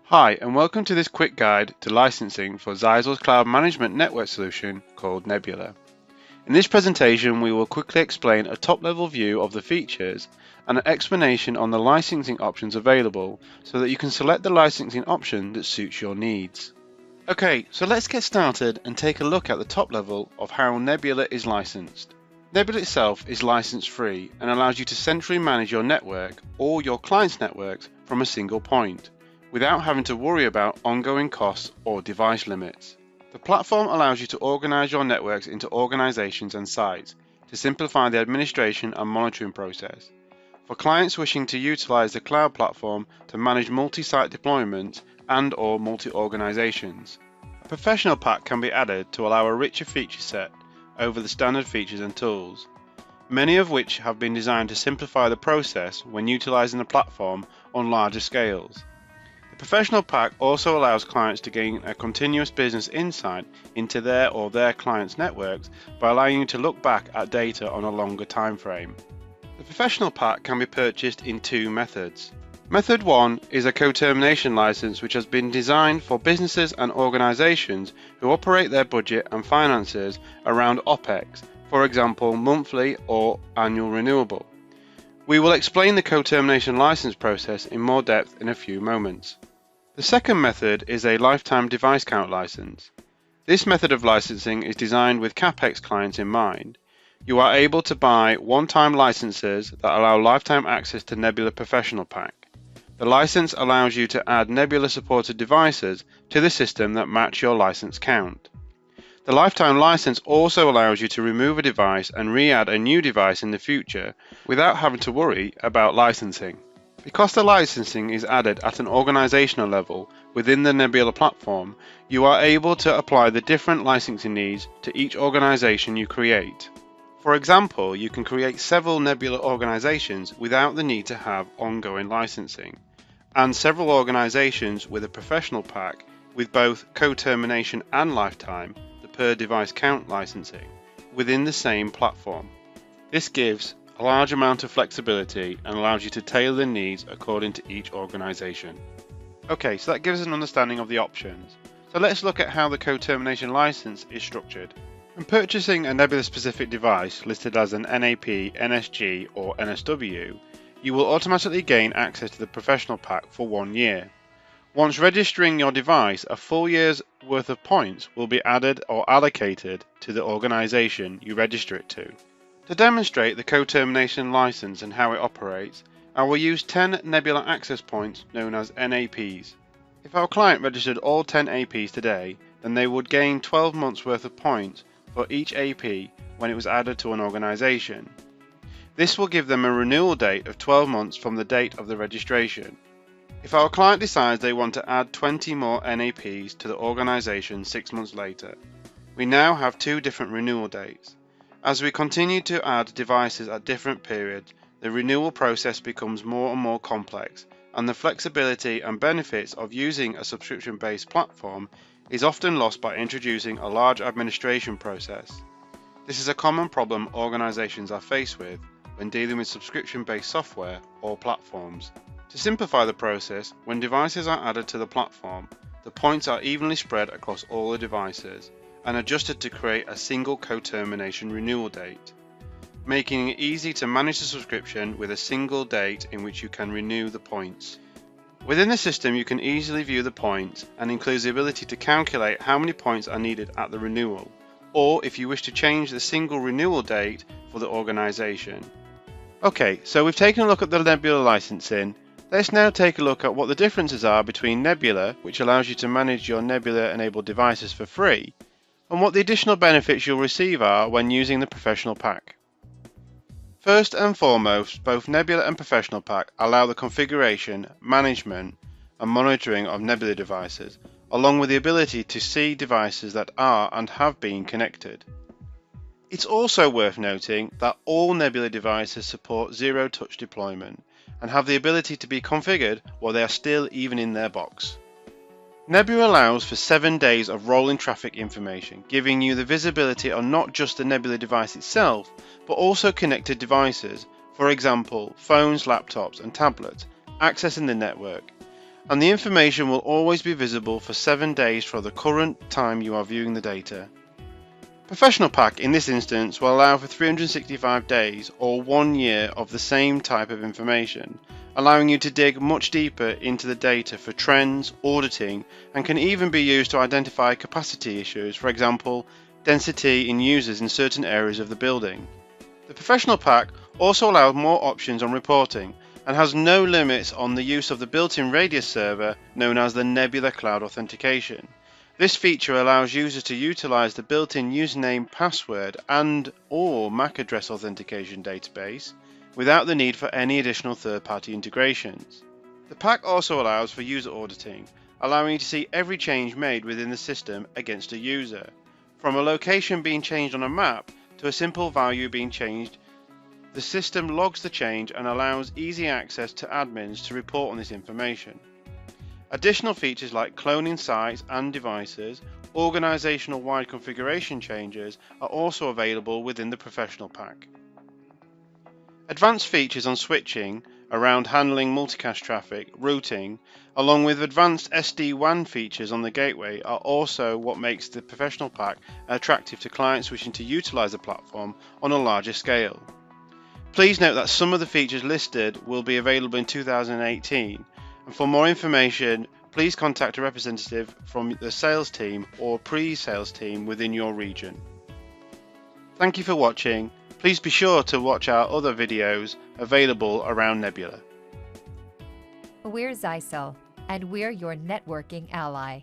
Hi, and welcome to this quick guide to licensing for Zyzel's cloud management network solution called Nebula. In this presentation, we will quickly explain a top-level view of the features and an explanation on the licensing options available so that you can select the licensing option that suits your needs. Okay, so let's get started and take a look at the top level of how Nebula is licensed. Nebula itself is license free and allows you to centrally manage your network or your clients' networks from a single point, without having to worry about ongoing costs or device limits. The platform allows you to organize your networks into organizations and sites to simplify the administration and monitoring process. For clients wishing to utilize the cloud platform to manage multi-site deployments and/or multi-organizations, a professional pack can be added to allow a richer feature set over the standard features and tools, many of which have been designed to simplify the process when utilizing the platform on larger scales. The professional pack also allows clients to gain a continuous business insight into their clients' networks by allowing you to look back at data on a longer time frame. The professional pack can be purchased in two methods. Method 1 is a co-termination license which has been designed for businesses and organizations who operate their budget and finances around OPEX, for example monthly or annual renewable. We will explain the co-termination license process in more depth in a few moments. The second method is a lifetime device count license. This method of licensing is designed with CapEx clients in mind. You are able to buy one-time licenses that allow lifetime access to Nebula Professional Pack. The license allows you to add Nebula supported devices to the system that match your license count. The lifetime license also allows you to remove a device and re-add a new device in the future without having to worry about licensing. Because the licensing is added at an organizational level within the Nebula platform, you are able to apply the different licensing needs to each organization you create. For example, you can create several Nebula organizations without the need to have ongoing licensing, and several organizations with a professional pack with both co-termination and lifetime, the per device count licensing, within the same platform. This gives a large amount of flexibility and allows you to tailor the needs according to each organization. Okay, so that gives us an understanding of the options. So let's look at how the co-termination license is structured. When purchasing a Nebula-specific device listed as an NAP, NSG, or NSW, you will automatically gain access to the professional pack for 1 year. Once registering your device, a full year's worth of points will be added or allocated to the organization you register it to. To demonstrate the co-termination license and how it operates, I will use 10 Nebula access points known as NAPs. If our client registered all 10 APs today, then they would gain 12 months worth of points for each AP when it was added to an organization. This will give them a renewal date of 12 months from the date of the registration. If our client decides they want to add 20 more NAPs to the organization 6 months later, we now have 2 different renewal dates. As we continue to add devices at different periods, the renewal process becomes more and more complex, and the flexibility and benefits of using a subscription-based platform is often lost by introducing a large administration process. This is a common problem organizations are faced with when dealing with subscription-based software or platforms. To simplify the process, when devices are added to the platform, the points are evenly spread across all the devices and adjusted to create a single co-termination renewal date, making it easy to manage the subscription with a single date in which you can renew the points. Within the system, you can easily view the points and includes the ability to calculate how many points are needed at the renewal, or if you wish to change the single renewal date for the organization. Okay, so we've taken a look at the Nebula licensing. Let's now take a look at what the differences are between Nebula, which allows you to manage your Nebula-enabled devices for free, and what the additional benefits you'll receive are when using the Professional Pack. First and foremost, both Nebula and Professional Pack allow the configuration, management, and monitoring of Nebula devices, along with the ability to see devices that are and have been connected. It's also worth noting that all Nebula devices support zero-touch deployment and have the ability to be configured while they are still even in their box. Nebula allows for 7 days of rolling traffic information, giving you the visibility on not just the Nebula device itself, but also connected devices, for example, phones, laptops, and tablets, accessing the network, and the information will always be visible for 7 days from the current time you are viewing the data. Professional Pack in this instance will allow for 365 days or 1 year of the same type of information, allowing you to dig much deeper into the data for trends, auditing, and can even be used to identify capacity issues, for example, density in users in certain areas of the building. The Professional Pack also allows more options on reporting and has no limits on the use of the built-in Radius server known as the Nebula Cloud Authentication. This feature allows users to utilize the built-in username, password, and/or MAC address authentication database without the need for any additional third-party integrations. The pack also allows for user auditing, allowing you to see every change made within the system against a user, from a location being changed on a map to a simple value being changed. The system logs the change and allows easy access to admins to report on this information. Additional features like cloning sites and devices, organizational-wide configuration changes are also available within the Professional Pack. Advanced features on switching around handling multicast traffic, routing, along with advanced SD-WAN features on the gateway are also what makes the Professional Pack attractive to clients wishing to utilize the platform on a larger scale. Please note that some of the features listed will be available in 2018. And for more information, please contact a representative from the sales team or pre-sales team within your region. Thank you for watching. Please be sure to watch our other videos available around Nebula. We're Zysel, and we're your networking ally.